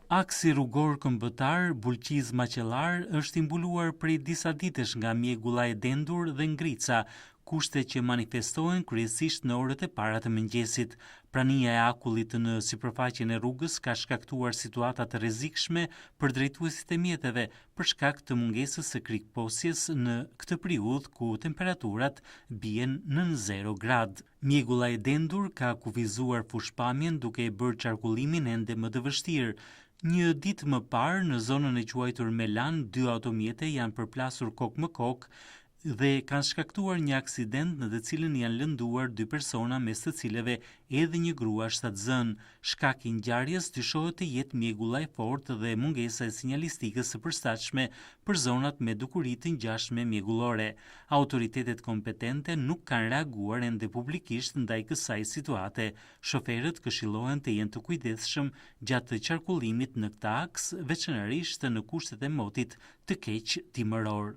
Aksi rrugor kombëtar Bulqiz-Maqellar është i mbuluar prej disa ditësh nga mjegulla e dendur dhe ngrica, kushte që manifestohen kryesisht në orët e para të mëngjesit. Prania e akullit në sipërfaqen e rrugës ka shkaktuar situata të rrezikshme për drejtuesit e mjeteve për shkak të mungesës së krikposjes në këtë periudhë ku temperaturat bien nën 0 gradë. Mjegulla e dendur ka kufizuar fushpamjen duke e bërë qarkullimin ende më të vështirë. Një ditë më parë, në zonën e quajtur Melan, 2 automjete janë përplasur kokë më kokë dhe kanë shkaktuar një aksident në të cilën janë lënduar 2 persona, mes të cilëve edhe një grua shtatzën. Shkaki i ngjarjes dyshohet të jetë mjegulla e fortë dhe mungesa e sinjalistikës së përshtatshme për zonat me dukuri të ngjashme mjegullore. Autoritetet kompetente nuk kanë reaguar ende publikisht ndaj kësaj situate. Shoferët këshillohen të jenë të kujdesshëm gjatë qarkullimit në këtë aks, veçanërisht në kushtet e motit të keq dimëror.